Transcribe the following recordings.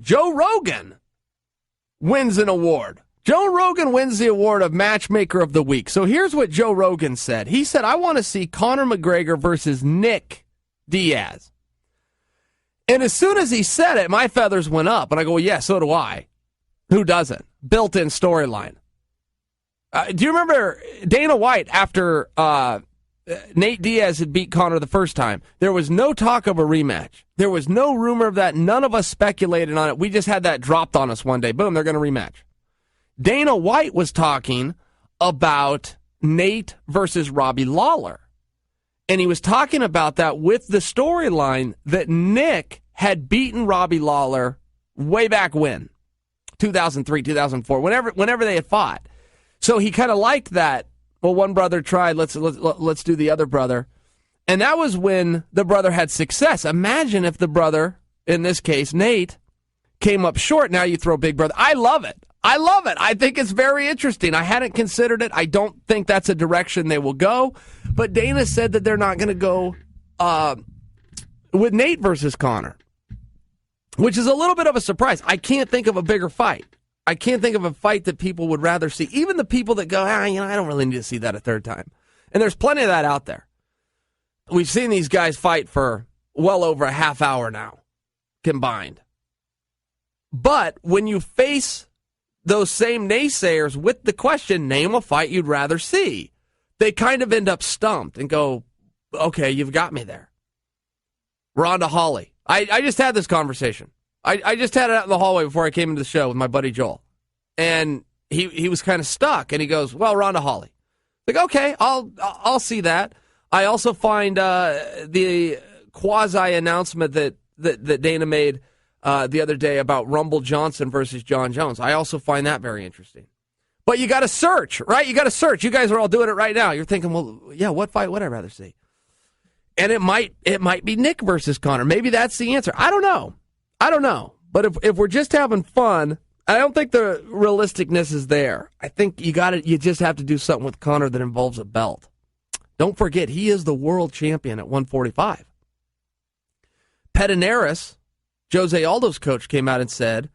Joe Rogan wins an award. Joe Rogan wins the award of Matchmaker of the Week. So here's what Joe Rogan said. He said, I want to see Conor McGregor versus Nick Diaz. And as soon as he said it, my feathers went up. And I go, well, yeah, so do I. Who doesn't? Built-in storyline. Do you remember Dana White after Nate Diaz had beat Conor the first time? There was no talk of a rematch. There was no rumor of that. None of us speculated on it. We just had that dropped on us one day. Boom, they're going to rematch. Dana White was talking about Nate versus Robbie Lawler. And he was talking about that with the storyline that Nick had beaten Robbie Lawler way back when, 2003, 2004, whenever they had fought. So he kind of liked that. Well, one brother tried, let's do the other brother. And that was when the brother had success. Imagine if the brother, in this case, Nate, came up short. Now you throw Big Brother. I love it. I think it's very interesting. I hadn't considered it. I don't think that's a direction they will go. But Dana said that they're not going to go with Nate versus Conor, which is a little bit of a surprise. I can't think of a bigger fight. I can't think of a fight that people would rather see. Even the people that go, I don't really need to see that a third time. And there's plenty of that out there. We've seen these guys fight for well over a half hour now, combined. But when you face those same naysayers with the question, name a fight you'd rather see, they kind of end up stumped and go, okay, you've got me there. Ronda Hawley. I just had this conversation. I just had it out in the hallway before I came into the show with my buddy Joel. And he was kind of stuck, and he goes, well, Ronda Hawley. Like, okay, I'll see that. I also find the quasi-announcement that Dana made the other day about Rumble Johnson versus John Jones. I also find that very interesting. But you got to search, right? You got to search. You guys are all doing it right now. You're thinking, well, yeah, what fight would I rather see? And it might be Nick versus Conor. Maybe that's the answer. I don't know. But if we're just having fun, I don't think the realisticness is there. I think you just have to do something with Conor that involves a belt. Don't forget, he is the world champion at 145. Pedinaris, Jose Aldo's coach, came out and said,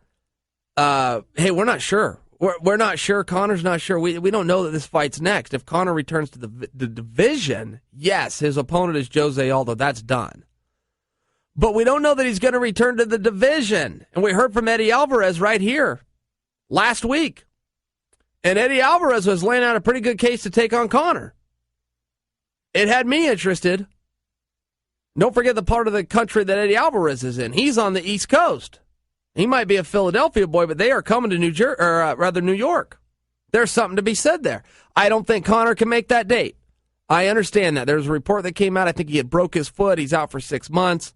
hey, we're not sure. We're not sure. Conor's not sure. We don't know that this fight's next. If Conor returns to the division, yes, his opponent is Jose Aldo. That's done. But we don't know that he's going to return to the division. And we heard from Eddie Alvarez right here last week. And Eddie Alvarez was laying out a pretty good case to take on Conor. It had me interested. Don't forget the part of the country that Eddie Alvarez is in. He's on the East Coast. He might be a Philadelphia boy, but they are coming to New York. There's something to be said there. I don't think Conor can make that date. I understand that. There's a report that came out. I think he had broke his foot. He's out for 6 months.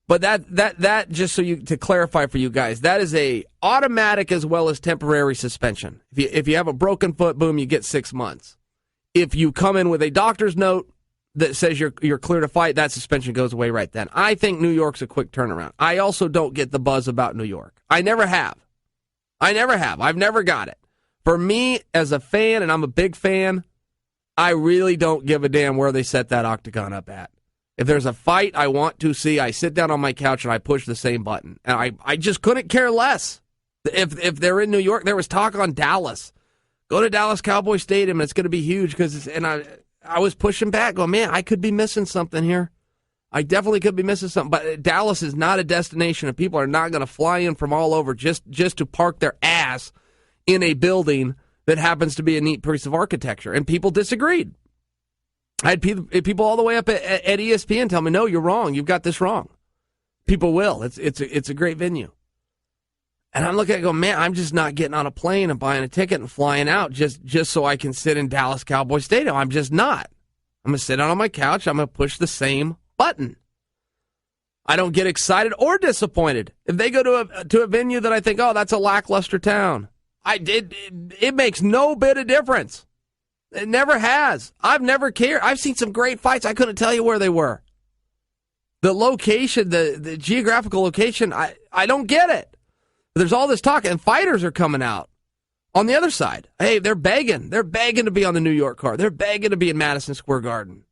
But that just to clarify for you guys, that is a automatic as well as temporary suspension. If you have a broken foot, boom, you get 6 months. If you come in with a doctor's note that says you're clear to fight, that suspension goes away right then. I think New York's a quick turnaround. I also don't get the buzz about New York. I never have. I've never got it. For me, as a fan, and I'm a big fan, I really don't give a damn where they set that octagon up at. If there's a fight I want to see, I sit down on my couch and I push the same button. And I just couldn't care less. If they're in New York, there was talk on Dallas. Go to Dallas Cowboy Stadium, and it's going to be huge. I was pushing back, going, man, I could be missing something here. I definitely could be missing something. But Dallas is not a destination, and people are not going to fly in from all over just to park their ass in a building that happens to be a neat piece of architecture. And people disagreed. I had people all the way up at ESPN tell me, no, you're wrong. You've got this wrong. People will. It's a great venue. And I'm looking at it going, man, I'm just not getting on a plane and buying a ticket and flying out just so I can sit in Dallas Cowboy Stadium. I'm just not. I'm going to sit down on my couch. I'm going to push the same button. I don't get excited or disappointed. If they go to a venue that I think, oh, that's a lackluster town, it makes no bit of difference. It never has. I've never cared. I've seen some great fights. I couldn't tell you where they were. The location, the geographical location, I don't get it. There's all this talk, and fighters are coming out on the other side. Hey, they're begging. They're begging to be on the New York card. They're begging to be in Madison Square Garden.